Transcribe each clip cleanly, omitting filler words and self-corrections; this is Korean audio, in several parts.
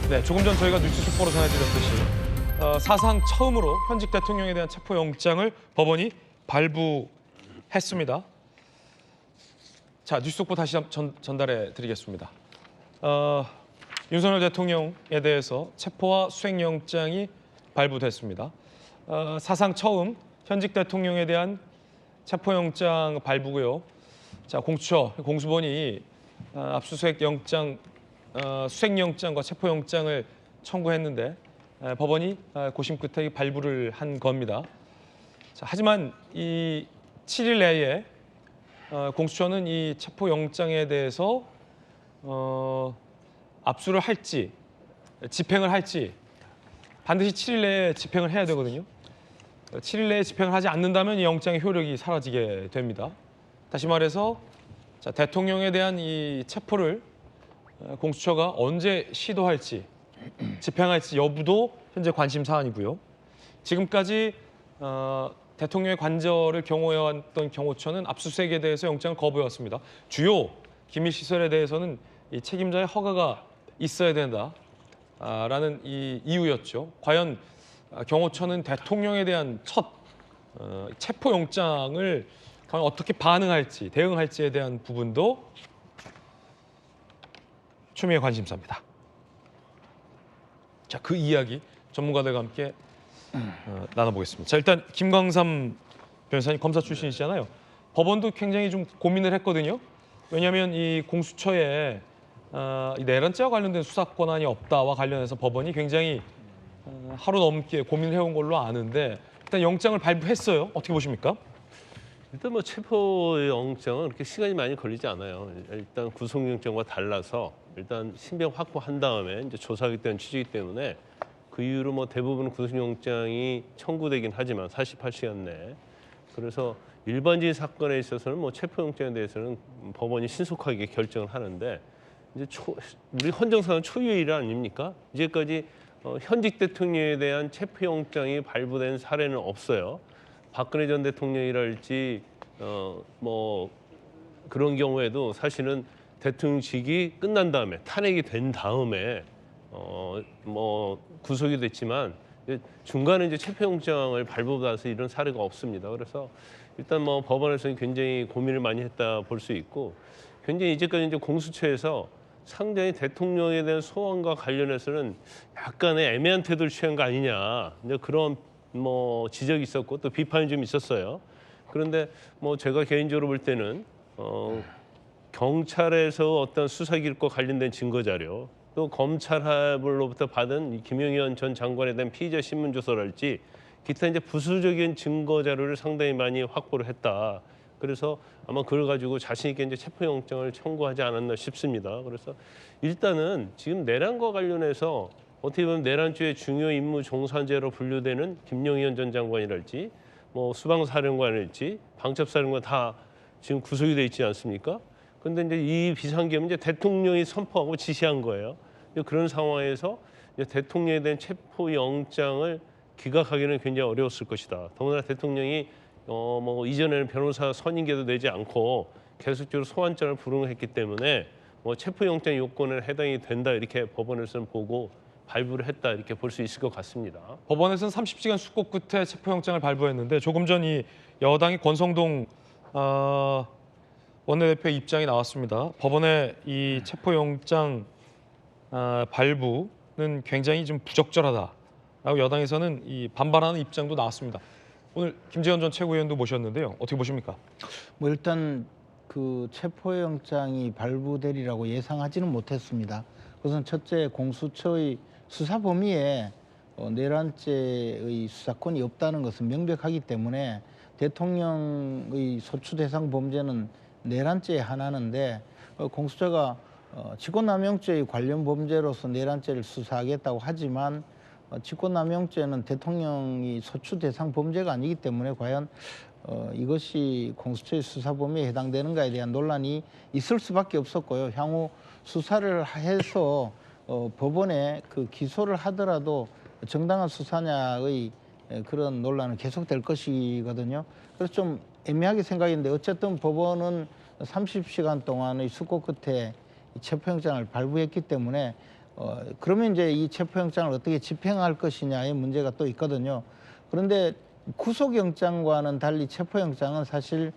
네, 조금 전 저희가 뉴스 속보로 전해드렸듯이 사상 처음으로 현직 대통령에 대한 체포영장을 법원이 발부했습니다. 자, 뉴스 속보 다시 전달해 드리겠습니다. 윤석열 대통령에 대해서 체포와 수행영장이 발부됐습니다. 사상 처음 현직 대통령에 대한 체포영장 발부고요. 자, 공수처, 공수본이 압수수색 영장, 수행영장과 체포영장을 청구했는데 법원이 고심 끝에 발부를 한 겁니다. 자, 하지만 이 7일 내에 공수처는 이 체포영장에 대해서 압수를 할지 집행을 할지 반드시 7일 내에 집행을 해야 되거든요. 7일 내에 집행을 하지 않는다면 이 영장의 효력이 사라지게 됩니다. 다시 말해서 자, 대통령에 대한 이 체포를 공수처가 언제 시도할지 집행할지 여부도 현재 관심 사안이고요. 지금까지 대통령의 관절을 경호해왔던 경호처는 압수수색에 대해서 영장을 거부해왔습니다. 주요 기밀 시설에 대해서는 이 책임자의 허가가 있어야 된다라는 이 이유였죠. 과연 경호처는 대통령에 대한 첫 체포영장을 과연 어떻게 반응할지, 대응할지에 대한 부분도 추미애 관심사입니다. 자, 그 이야기 전문가들과 함께 나눠보겠습니다. 자, 일단 김광삼 변호사님 검사 출신이시잖아요. 법원도 굉장히 좀 고민을 했거든요. 왜냐하면 이 공수처에 이 내란죄와 관련된 수사 권한이 없다와 관련해서 법원이 굉장히 하루 넘게 고민을 해온 걸로 아는데 일단 영장을 발부했어요. 어떻게 보십니까? 일단 뭐 체포영장은 그렇게 시간이 많이 걸리지 않아요. 일단 구속영장과 달라서 일단 신병 확보한 다음에 이제 조사하기 때문에 취지이기 때문에 그 이후로 뭐 대부분 구속영장이 청구되긴 하지만 48시간 내에 그래서 일반적인 사건에 있어서는 뭐 체포영장에 대해서는 법원이 신속하게 결정을 하는데 이제 우리 헌정사는 초유의 일 아닙니까? 이제까지 현직 대통령에 대한 체포영장이 발부된 사례는 없어요. 박근혜 전 대통령이랄지 뭐 그런 경우에도 사실은 대통령직이 끝난 다음에 탄핵이 된 다음에 뭐 구속이 됐지만 중간에 이제 체포영장을 발부받아서 이런 사례가 없습니다. 그래서 일단 뭐 법원에서는 굉장히 고민을 많이 했다 볼 수 있고 굉장히 이제까지 이제 공수처에서 상당히 대통령에 대한 소환과 관련해서는 약간의 애매한 태도를 취한 거 아니냐 이제 그런 뭐 지적이 있었고 또 비판이 좀 있었어요. 그런데 뭐 제가 개인적으로 볼 때는 경찰에서 어떤 수사 기록과 관련된 증거 자료 또 검찰로부터 받은 이 김용현 전 장관에 대한 피의자 신문 조서랄지 기타 이제 부수적인 증거 자료를 상당히 많이 확보를 했다. 그래서 아마 그걸 가지고 자신 있게 이제 체포영장을 청구하지 않았나 싶습니다. 그래서 일단은 지금 내란과 관련해서 어떻게 보면 내란죄의 중요 임무 종사자로 분류되는 김용현 전 장관이랄지 뭐 수방사령관일지 방첩사령관 다 지금 구속이 돼 있지 않습니까? 그런데 이제 이 비상계엄은 이제 대통령이 선포하고 지시한 거예요. 그런 상황에서 이제 대통령에 대한 체포영장을 기각하기는 굉장히 어려웠을 것이다. 더구나 대통령이 뭐 이전에는 변호사 선임계도 내지 않고 계속적으로 소환장을 불응했기 때문에 뭐 체포영장 요건에 해당이 된다 이렇게 법원에서는 보고 발부를 했다 이렇게 볼 수 있을 것 같습니다. 법원에서는 30시간 숙고 끝에 체포영장을 발부했는데 조금 전 이 여당의 권성동 원내대표의 입장이 나왔습니다. 법원의 이 체포영장 발부는 굉장히 좀 부적절하다라고 여당에서는 이 반발하는 입장도 나왔습니다. 오늘 김재현 전 최고위원도 모셨는데요. 어떻게 보십니까? 뭐 일단 그 체포영장이 발부되리라고 예상하지는 못했습니다. 그것은 첫째 공수처의 수사 범위에 내란죄의 수사권이 없다는 것은 명백하기 때문에 대통령의 소추 대상 범죄는 내란죄의 하나인데 공수처가 직권남용죄의 관련 범죄로서 내란죄를 수사하겠다고 하지만 직권남용죄는 대통령이 소추 대상 범죄가 아니기 때문에 과연 이것이 공수처의 수사 범위에 해당되는가에 대한 논란이 있을 수밖에 없었고요. 향후 수사를 해서 법원에 그 기소를 하더라도 정당한 수사냐의 그런 논란은 계속될 것이거든요. 그래서 좀 애매하게 생각했는데 어쨌든 법원은 30시간 동안의 숙고 끝에 체포영장을 발부했기 때문에 그러면 이제 이 체포영장을 어떻게 집행할 것이냐의 문제가 또 있거든요. 그런데 구속영장과는 달리 체포영장은 사실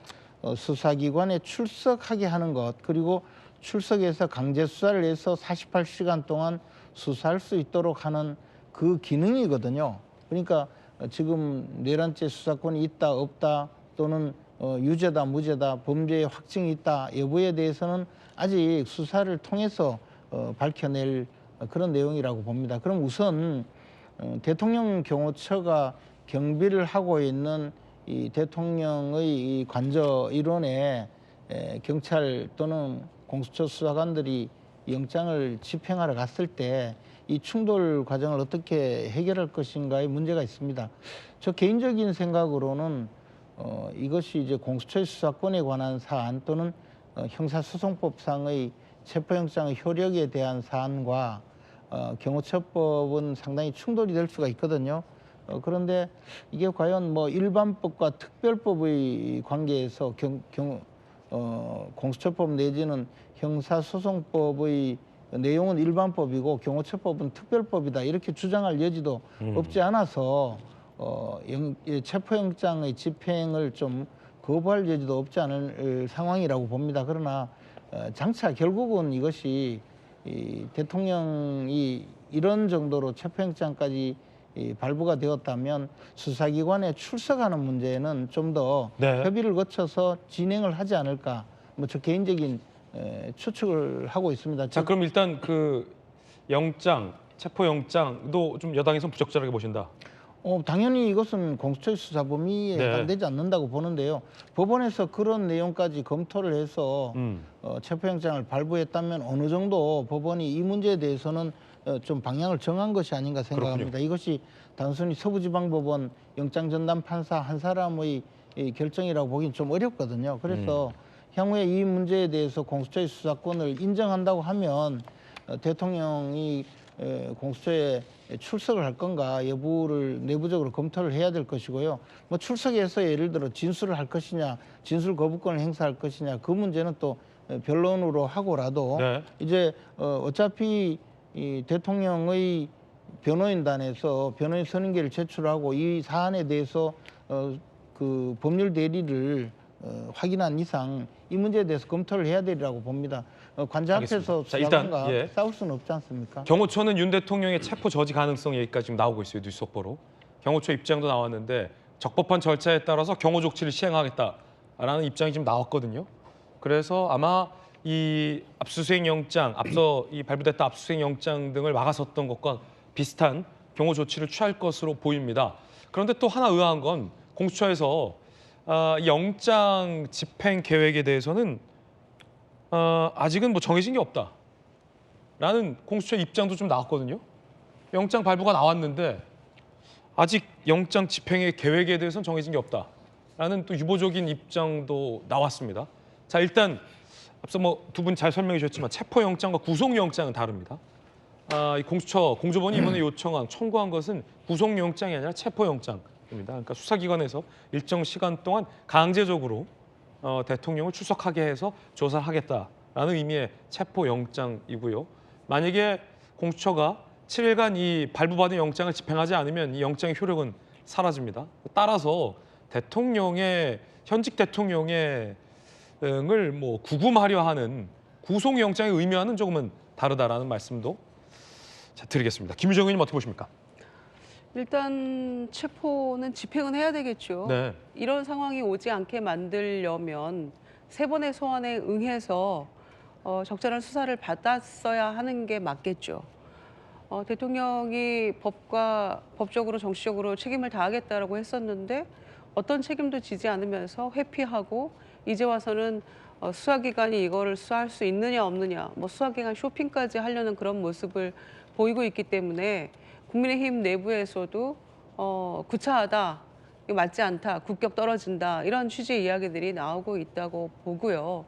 수사기관에 출석하게 하는 것, 그리고 출석해서 강제 수사를 해서 48시간 동안 수사할 수 있도록 하는 그 기능이거든요. 그러니까 지금 내란죄 수사권이 있다 없다 또는 유죄다 무죄다 범죄의 확증이 있다 여부에 대해서는 아직 수사를 통해서 밝혀낼 그런 내용이라고 봅니다. 그럼 우선 대통령 경호처가 경비를 하고 있는 이 대통령의 이 관저 일원에 경찰 또는 공수처 수사관들이 영장을 집행하러 갔을 때 이 충돌 과정을 어떻게 해결할 것인가에 문제가 있습니다. 저 개인적인 생각으로는 이것이 이제 공수처의 수사권에 관한 사안 또는 형사소송법상의 체포영장의 효력에 대한 사안과 경호처법은 상당히 충돌이 될 수가 있거든요. 그런데 이게 과연 뭐 일반법과 특별법의 관계에서 공수처법 내지는 형사소송법의 내용은 일반법이고 경호처법은 특별법이다 이렇게 주장할 여지도 없지 않아서 체포영장의 집행을 좀 거부할 여지도 없지 않은 상황이라고 봅니다. 그러나 장차 결국은 이것이 이 대통령이 이런 정도로 체포영장까지 발부가 되었다면 수사기관에 출석하는 문제는 좀 더 네. 협의를 거쳐서 진행을 하지 않을까. 뭐 저 개인적인 추측을 하고 있습니다. 자, 그럼 일단 그 영장, 체포영장도 좀 여당에서 부적절하게 보신다. 당연히 이것은 공수처의 수사 범위에 네. 해당되지 않는다고 보는데요. 법원에서 그런 내용까지 검토를 해서 체포영장을 발부했다면 어느 정도 법원이 이 문제에 대해서는 좀 방향을 정한 것이 아닌가 생각합니다. 그렇군요. 이것이 단순히 서부지방법원 영장전담 판사 한 사람의 이 결정이라고 보기는 좀 어렵거든요. 그래서 향후에 이 문제에 대해서 공수처의 수사권을 인정한다고 하면 대통령이 공수처에 출석을 할 건가 여부를 내부적으로 검토를 해야 될 것이고요. 뭐 출석해서 예를 들어 진술을 할 것이냐, 진술 거부권을 행사할 것이냐 그 문제는 또 변론으로 하고라도 네. 이제 어차피 이 대통령의 변호인단에서 변호인 선임계를 제출하고 이 사안에 대해서 그 법률 대리를 확인한 이상 이 문제에 대해서 검토를 해야 되리라고 봅니다. 관자 앞에서 알겠습니다. 자, 일단, 수사관과 예. 싸울 수는 없지 않습니까? 경호처는 윤 대통령의 체포 저지 가능성 얘기까지 지금 나오고 있어요. 뉴스 속보로. 경호처 입장도 나왔는데 적법한 절차에 따라서 경호 조치를 시행하겠다라는 입장이 지금 나왔거든요. 그래서 아마 이 압수수색 영장, 앞서 이 발부됐다 압수수색 영장 등을 막아섰던 것과 비슷한 경호 조치를 취할 것으로 보입니다. 그런데 또 하나 의아한 건 공수처에서 이 영장 집행 계획에 대해서는 아직은 뭐 정해진 게 없다라는 공수처 입장도 좀 나왔거든요. 영장 발부가 나왔는데 아직 영장 집행의 계획에 대해서는 정해진 게 없다라는 또 유보적인 입장도 나왔습니다. 자, 일단 앞서 뭐 두 분 잘 설명해 주셨지만 체포영장과 구속영장은 다릅니다. 이 공수처 공조본이 이번에 요청한 청구한 것은 구속영장이 아니라 체포영장입니다. 그러니까 수사기관에서 일정 시간 동안 강제적으로 대통령을 출석하게 해서 조사를 하겠다라는 의미의 체포영장이고요. 만약에 공수처가 7일간 이 발부받은 영장을 집행하지 않으면 이 영장의 효력은 사라집니다. 따라서 현직 대통령의 을 뭐 구금하려 하는 구속영장의 의미와는 조금은 다르다라는 말씀도 드리겠습니다. 김유정 의원님 어떻게 보십니까? 일단 체포는 집행은 해야 되겠죠. 네. 이런 상황이 오지 않게 만들려면 세 번의 소환에 응해서 적절한 수사를 받았어야 하는 게 맞겠죠. 대통령이 법적으로 정치적으로 책임을 다하겠다라고 했었는데 어떤 책임도 지지 않으면서 회피하고 이제 와서는 수사기관이 이거를 수사할 수 있느냐 없느냐, 뭐 수사기관 쇼핑까지 하려는 그런 모습을 보이고 있기 때문에 국민의힘 내부에서도 구차하다, 이거 맞지 않다, 국격 떨어진다 이런 취지의 이야기들이 나오고 있다고 보고요.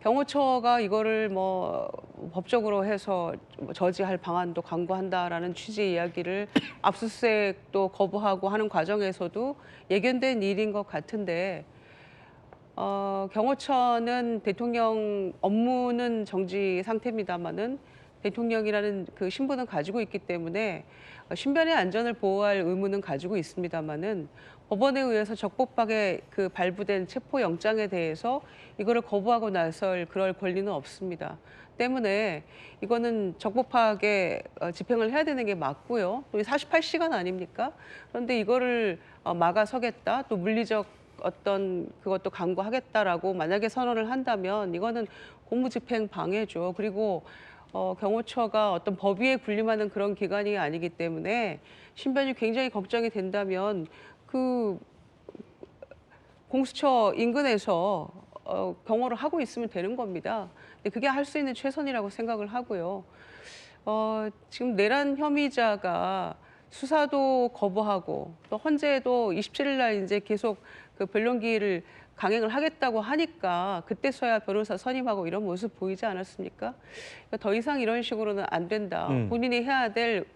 경호처가 이거를 뭐 법적으로 해서 저지할 방안도 강구한다라는 취지의 이야기를 압수수색도 거부하고 하는 과정에서도 예견된 일인 것 같은데 경호처는 대통령 업무는 정지 상태입니다마는 대통령이라는 그 신분은 가지고 있기 때문에 신변의 안전을 보호할 의무는 가지고 있습니다만은 법원에 의해서 적법하게 그 발부된 체포영장에 대해서 이거를 거부하고 나설 그럴 권리는 없습니다. 때문에 이거는 적법하게 집행을 해야 되는 게 맞고요. 또 48시간 아닙니까? 그런데 이거를 막아서겠다, 또 물리적 어떤 그것도 강구하겠다라고 만약에 선언을 한다면 이거는 공무집행 방해죠. 그리고 경호처가 어떤 법 위에 군림하는 그런 기관이 아니기 때문에 신변이 굉장히 걱정이 된다면 그 공수처 인근에서 경호를 하고 있으면 되는 겁니다. 근데 그게 할 수 있는 최선이라고 생각을 하고요. 지금 내란 혐의자가 수사도 거부하고 또 헌재도 27일 날 이제 계속 그 변론기일을 강행을 하겠다고 하니까 그때서야 변호사 선임하고 이런 모습 보이지 않았습니까? 그러니까 더 이상 이런 식으로는 안 된다. 본인이 해야 될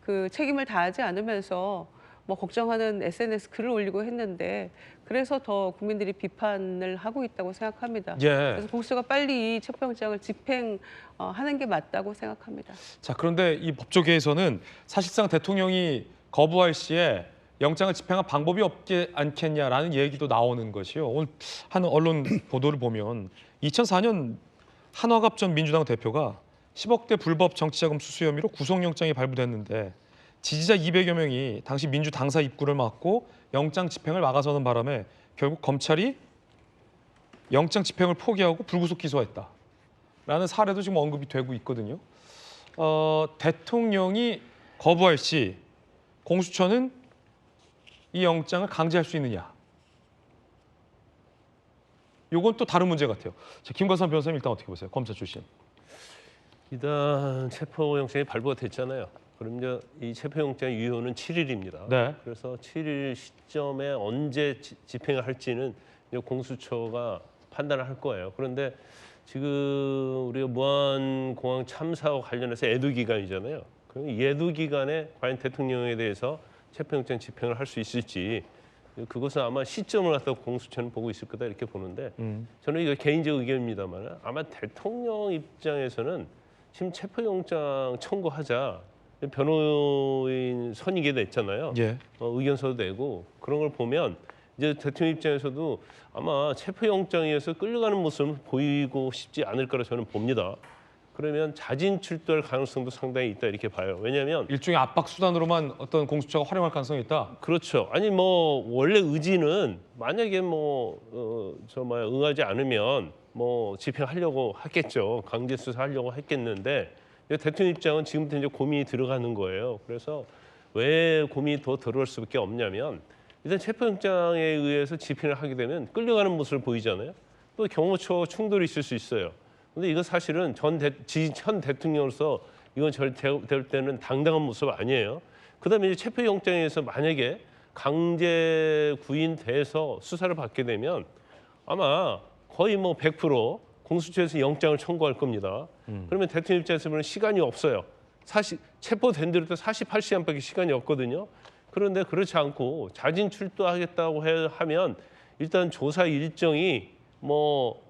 그 책임을 다하지 않으면서 뭐 걱정하는 SNS 글을 올리고 했는데 그래서 더 국민들이 비판을 하고 있다고 생각합니다. 예. 그래서 공수처가 빨리 이 체포영장을 집행하는 게 맞다고 생각합니다. 자, 그런데 이 법조계에서는 사실상 대통령이 거부할 시에 영장을 집행할 방법이 없지 않겠냐라는 얘기도 나오는 것이요. 오늘 한 언론 보도를 보면 2004년 한화갑 전 민주당 대표가 10억대 불법 정치자금 수수 혐의로 구속영장이 발부됐는데 지지자 200여 명이 당시 민주 당사 입구를 막고 영장 집행을 막아서는 바람에 결국 검찰이 영장 집행을 포기하고 불구속 기소했다라는 사례도 지금 언급이 되고 있거든요. 대통령이 거부할 시 공수처는 이 영장을 강제할 수 있느냐? 이건 또 다른 문제 같아요. 자, 김관삼 변호사님 일단 어떻게 보세요? 검사 출신. 일단 체포영장이 발부가 됐잖아요. 그럼 이제 이 체포영장 유효는 7일입니다. 네. 그래서 7일 시점에 언제 집행을 할지는 이제 공수처가 판단을 할 거예요. 그런데 지금 우리가 무한공항 참사와 관련해서 애도 기간이잖아요. 그럼 이 애도 기간에 과연 대통령에 대해서 체포영장 집행을 할 수 있을지 그것은 아마 시점을 갖다가 공수처는 보고 있을 거다 이렇게 보는데 저는 이거 개인적 의견입니다만 아마 대통령 입장에서는 지금 체포영장 청구하자 변호인 선임이 됐잖아요. 예. 의견서도 내고 그런 걸 보면 이제 대통령 입장에서도 아마 체포영장에서 끌려가는 모습을 보이고 싶지 않을 거라 저는 봅니다. 그러면 자진 출두할 가능성도 상당히 있다 이렇게 봐요. 왜냐하면 일종의 압박 수단으로만 어떤 공수처가 활용할 가능성이 있다. 그렇죠. 아니 뭐 원래 의지는 만약에 응하지 않으면 뭐 집행하려고 했겠죠. 강제 수사하려고 했겠는데 대통령 입장은 지금부터 이제 고민이 들어가는 거예요. 그래서 왜 고민이 더 들어올 수밖에 없냐면 일단 체포영장에 의해서 집행을 하게 되면 끌려가는 모습을 보이잖아요. 또 경호처 충돌이 있을 수 있어요. 근데 이거 사실은 현 대통령으로서 이건 될 때는 당당한 모습 아니에요. 그다음에 이제 체포영장에서 만약에 강제 구인돼서 수사를 받게 되면 아마 거의 뭐 100% 공수처에서 영장을 청구할 겁니다. 그러면 대통령 입장에서 보면 시간이 없어요. 사실 체포된 뒤로부터 48시간밖에 시간이 없거든요. 그런데 그렇지 않고 자진 출두하겠다고 하면 일단 조사 일정이 뭐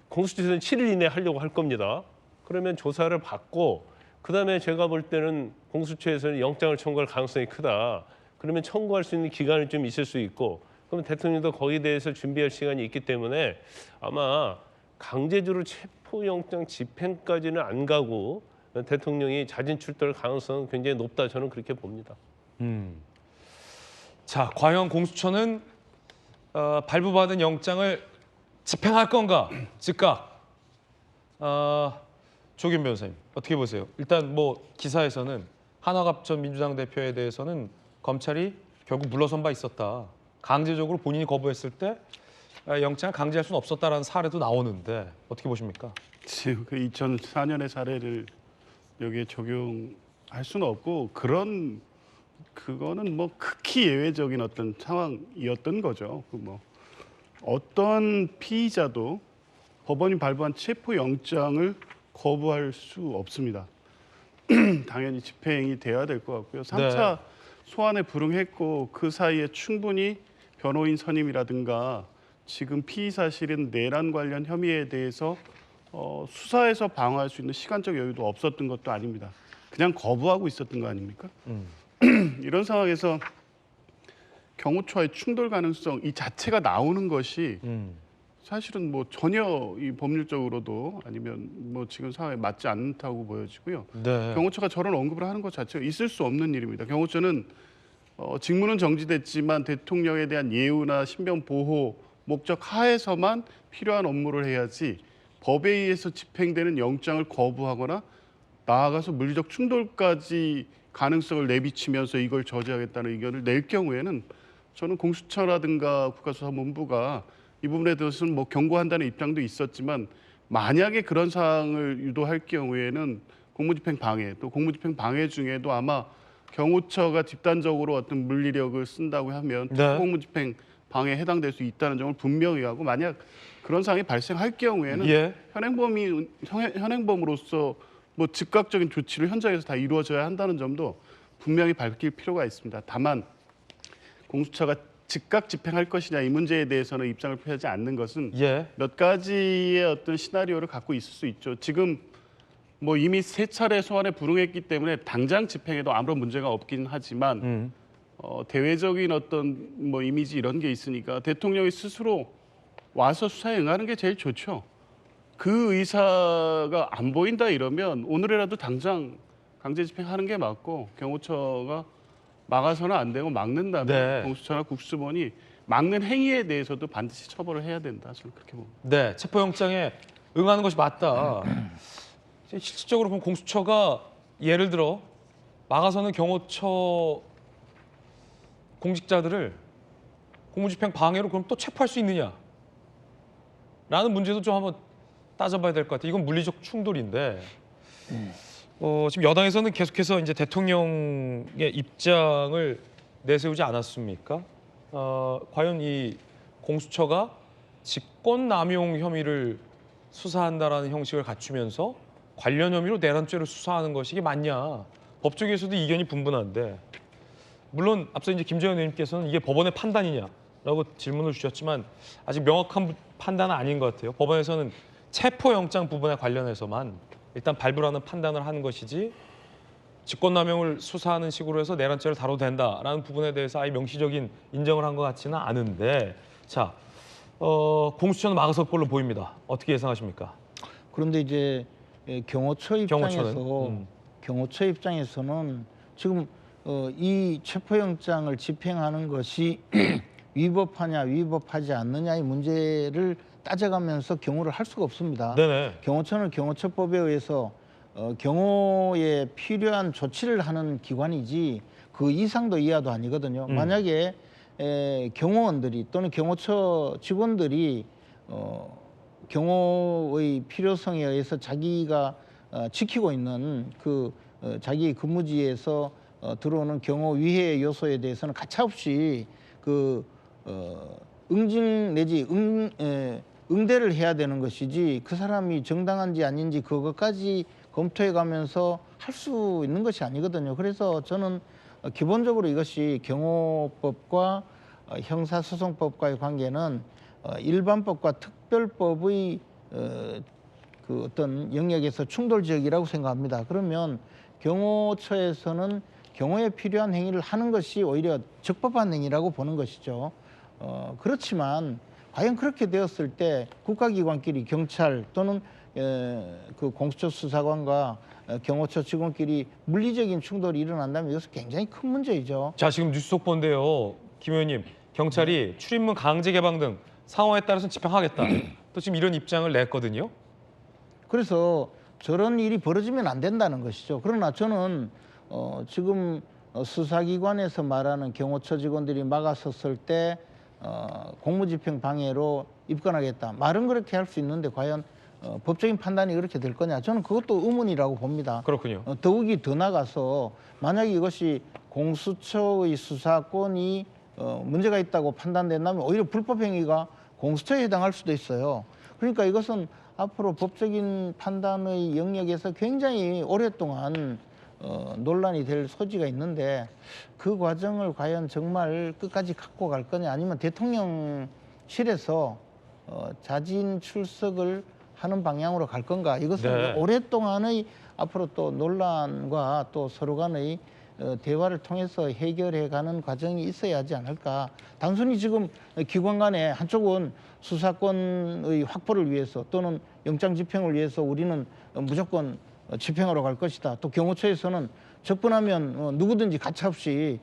공수처에서는 7일 이내에 하려고 할 겁니다. 그러면 조사를 받고 그다음에 제가 볼 때는 공수처에서는 영장을 청구할 가능성이 크다. 그러면 청구할 수 있는 기간이 좀 있을 수 있고 그럼 대통령도 거기에 대해서 준비할 시간이 있기 때문에 아마 강제적으로 체포영장 집행까지는 안 가고 대통령이 자진 출두할 가능성은 굉장히 높다. 저는 그렇게 봅니다. 자, 과연 공수처는 발부받은 영장을 집행할 건가? 즉각. 조균 변호사님 어떻게 보세요? 일단 뭐 기사에서는 한화갑 전 민주당 대표에 대해서는 검찰이 결국 물러선 바 있었다. 강제적으로 본인이 거부했을 때 영장을 강제할 수는 없었다라는 사례도 나오는데 어떻게 보십니까? 지금 그 2004년의 사례를 여기에 적용할 수는 없고 그거는 뭐 극히 예외적인 어떤 상황이었던 거죠. 뭐 어떤 피의자도 법원이 발부한 체포 영장을 거부할 수 없습니다. 당연히 집행이 돼야 될 것 같고요. 3차 소환에 불응했고 그 사이에 충분히 변호인 선임이라든가 지금 피의 사실은 내란 관련 혐의에 대해서 수사에서 방어할 수 있는 시간적 여유도 없었던 것도 아닙니다. 그냥 거부하고 있었던 거 아닙니까? 이런 상황에서 경호처와의 충돌 가능성 이 자체가 나오는 것이 사실은 뭐 전혀 이 법률적으로도 아니면 뭐 지금 상황에 맞지 않다고 보여지고요. 네. 경호처가 저런 언급을 하는 것 자체가 있을 수 없는 일입니다. 경호처는 직무는 정지됐지만 대통령에 대한 예우나 신변 보호 목적 하에서만 필요한 업무를 해야지 법에 의해서 집행되는 영장을 거부하거나 나아가서 물리적 충돌까지 가능성을 내비치면서 이걸 저지하겠다는 의견을 낼 경우에는 저는 공수처라든가 국가수사본부가 이 부분에 대해서는 뭐 경고한다는 입장도 있었지만 만약에 그런 사항을 유도할 경우에는 공무집행 방해 또 공무집행 방해 중에도 아마 경호처가 집단적으로 어떤 물리력을 쓴다고 하면 네. 공무집행 방해에 해당될 수 있다는 점을 분명히 하고 만약 그런 상황이 발생할 경우에는 예. 현행범으로서 뭐 즉각적인 조치를 현장에서 다 이루어져야 한다는 점도 분명히 밝힐 필요가 있습니다. 다만 공수처가 즉각 집행할 것이냐 이 문제에 대해서는 입장을 표하지 않는 것은 예. 몇 가지의 어떤 시나리오를 갖고 있을 수 있죠. 지금 뭐 이미 3차례 소환에 불응했기 때문에 당장 집행에도 아무런 문제가 없긴 하지만 대외적인 어떤 뭐 이미지 이런 게 있으니까 대통령이 스스로 와서 수사에 응하는 게 제일 좋죠. 그 의사가 안 보인다 이러면 오늘이라도 당장 강제 집행하는 게 맞고 경호처가 막아서는 안 되고 막는다면 네. 공수처나 국수본이 막는 행위에 대해서도 반드시 처벌을 해야 된다. 저는 그렇게 봅니다. 네, 체포영장에 응하는 것이 맞다. 실질적으로 보면 공수처가 예를 들어 막아서는 경호처 공직자들을 공무집행 방해로 그럼 또 체포할 수 있느냐? 라는 문제도 좀 한번 따져봐야 될 것 같아요. 이건 물리적 충돌인데 지금 여당에서는 계속해서 이제 대통령의 입장을 내세우지 않았습니까? 과연 이 공수처가 직권남용 혐의를 수사한다라는 형식을 갖추면서 관련 혐의로 내란죄를 수사하는 것이 이게 맞냐? 법조계에서도 이견이 분분한데 물론 앞서 이제 김재현 의원님께서는 이게 법원의 판단이냐라고 질문을 주셨지만 아직 명확한 판단은 아닌 것 같아요. 법원에서는 체포영장 부분에 관련해서만 일단 발부라는 판단을 하는 것이지 직권남용을 수사하는 식으로 해서 내란죄를 다뤄도 된다라는 부분에 대해서 아예 명시적인 인정을 한 것 같지는 않은데 자, 공수처는 막아설 걸로 보입니다. 어떻게 예상하십니까? 그런데 이제 경호처 입장에서는 지금 이 체포영장을 집행하는 것이 위법하냐 위법하지 않느냐의 문제를 따져가면서 경호를 할 수가 없습니다. 네네. 경호처는 경호처법에 의해서 경호에 필요한 조치를 하는 기관이지 그 이상도 이하도 아니거든요. 만약에 경호원들이 또는 경호처 직원들이 경호의 필요성에 의해서 자기가 지키고 있는 그 자기 근무지에서 들어오는 경호 위해 요소에 대해서는 가차없이 그 응징 내지 응대를 해야 되는 것이지 그 사람이 정당한지 아닌지 그것까지 검토해 가면서 할 수 있는 것이 아니거든요. 그래서 저는 기본적으로 이것이 경호법과 형사소송법과의 관계는 일반법과 특별법의 그 어떤 영역에서 충돌 지역이라고 생각합니다. 그러면 경호처에서는 경호에 필요한 행위를 하는 것이 오히려 적법한 행위라고 보는 것이죠. 그렇지만 과연 그렇게 되었을 때 국가기관끼리 경찰 또는 그 공수처 수사관과 경호처 직원끼리 물리적인 충돌이 일어난다면 이것은 굉장히 큰 문제이죠. 자, 지금 뉴스 속보인데요. 김 의원님, 경찰이 출입문 강제 개방 등 상황에 따라서 집행하겠다. 또 지금 이런 입장을 냈거든요. 그래서 저런 일이 벌어지면 안 된다는 것이죠. 그러나 저는 지금 수사기관에서 말하는 경호처 직원들이 막아섰을 때 공무집행 방해로 입건하겠다. 말은 그렇게 할 수 있는데 과연 법적인 판단이 그렇게 될 거냐. 저는 그것도 의문이라고 봅니다. 그렇군요. 더욱이 더 나가서 만약에 이것이 공수처의 수사권이 문제가 있다고 판단된다면 오히려 불법행위가 공수처에 해당할 수도 있어요. 그러니까 이것은 앞으로 법적인 판단의 영역에서 굉장히 오랫동안 논란이 될 소지가 있는데 그 과정을 과연 정말 끝까지 갖고 갈 거냐 아니면 대통령실에서 자진 출석을 하는 방향으로 갈 건가? 이것은 네. 오랫동안의 앞으로 또 논란과 또 서로 간의 대화를 통해서 해결해가는 과정이 있어야 하지 않을까. 단순히 지금 기관 간에 한쪽은 수사권의 확보를 위해서 또는 영장 집행을 위해서 우리는 무조건 집행하러 갈 것이다. 또 경호처에서는 접근하면 누구든지 가차없이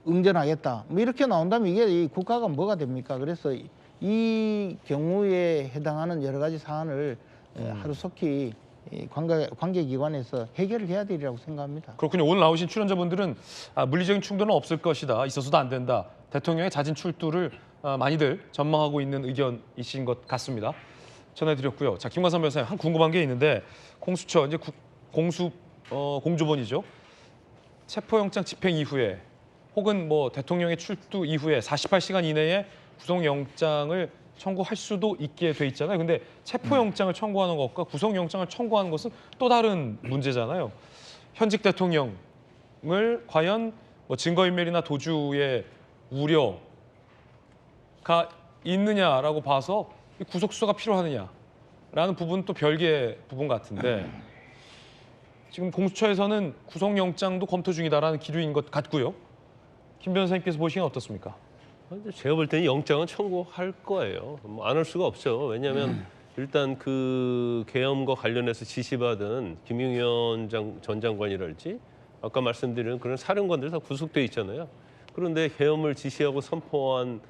응전하겠다. 뭐 이렇게 나온다면 이게 이 국가가 뭐가 됩니까? 그래서 이 경우에 해당하는 여러 가지 사안을 하루속히 이 관계기관에서 해결을 해야 되리라고 생각합니다. 그렇군요. 오늘 나오신 출연자분들은 물리적인 충돌은 없을 것이다. 있어서도 안 된다. 대통령의 잦은 출두를 많이들 전망하고 있는 의견이신 것 같습니다. 전해드렸고요. 자, 김관삼 변호사님, 한 궁금한 게 있는데 공수처 이제 공조본이죠. 체포영장 집행 이후에 혹은 뭐 대통령의 출두 이후에 48시간 이내에 구속영장을 청구할 수도 있게 돼 있잖아요. 근데 체포영장을 청구하는 것과 구속영장을 청구하는 것은 또 다른 문제잖아요. 현직 대통령을 과연 뭐 증거인멸이나 도주의 우려가 있느냐라고 봐서 이 구속수사가 필요하느냐라는 부분은 또 별개의 부분 같은데 지금 공수처에서는 구속영장도 검토 중이다라는 기류인 것 같고요. 김 변호사님께서 보시기엔 어떻습니까? 근데 제가 볼 때는 영장은 청구할 거예요. 뭐 안 할 수가 없죠. 왜냐하면 일단 그 계엄과 관련해서 지시받은 김용현 전 장관이랄지 아까 말씀드린 그런 사령관들 다 구속돼 있잖아요. 그런데 계엄을 지시하고 선포한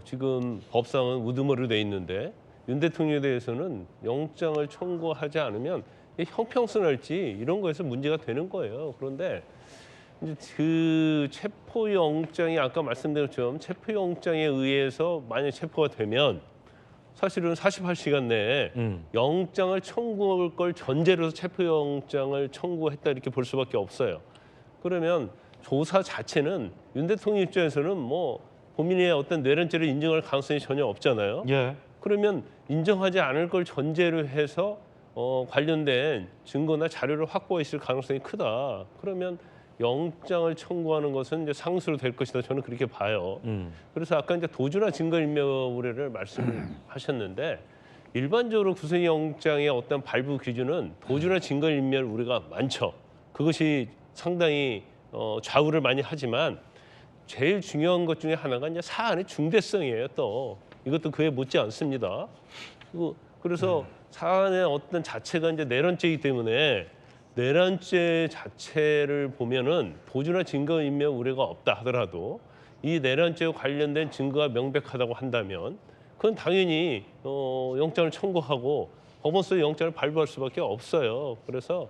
지금 법상은 우두머리로 돼 있는데 윤 대통령에 대해서는 영장을 청구하지 않으면 형평성할지 이런 거에서 문제가 되는 거예요. 그런데 이제 그 체포영장이 아까 말씀드린 것처럼 체포영장에 의해서 만약 체포가 되면 사실은 48시간 내에 영장을 청구할 걸 전제로 해서 체포영장을 청구했다 이렇게 볼 수밖에 없어요. 그러면 조사 자체는 윤 대통령 입장에서는 뭐 본인의 어떤 뇌란죄를 인정할 가능성이 전혀 없잖아요. 예. 그러면 인정하지 않을 걸 전제로 해서 관련된 증거나 자료를 확보했을 가능성이 크다. 그러면 영장을 청구하는 것은 이제 상수로 될 것이다. 저는 그렇게 봐요. 그래서 아까 이제 도주나 증거인멸 우려를 말씀하셨는데 일반적으로 구속영장의 어떤 발부 기준은 도주나 증거인멸 우려가 많죠. 그것이 상당히 좌우를 많이 하지만 제일 중요한 것 중에 하나가 이제 사안의 중대성이에요. 또 이것도 그에 못지 않습니다. 그래서 사안의 어떤 자체가 이제 내란죄이기 때문에 내란죄 자체를 보면은 도주나 증거인멸 우려가 없다 하더라도 이 내란죄와 관련된 증거가 명백하다고 한다면 그건 당연히 영장을 청구하고 법원서 영장을 발부할 수밖에 없어요. 그래서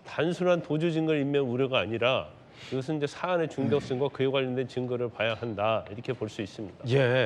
단순한 도주 증거인멸 우려가 아니라 이것은 이제 사안의 중대성과 그에 관련된 증거를 봐야 한다 이렇게 볼 수 있습니다. 예.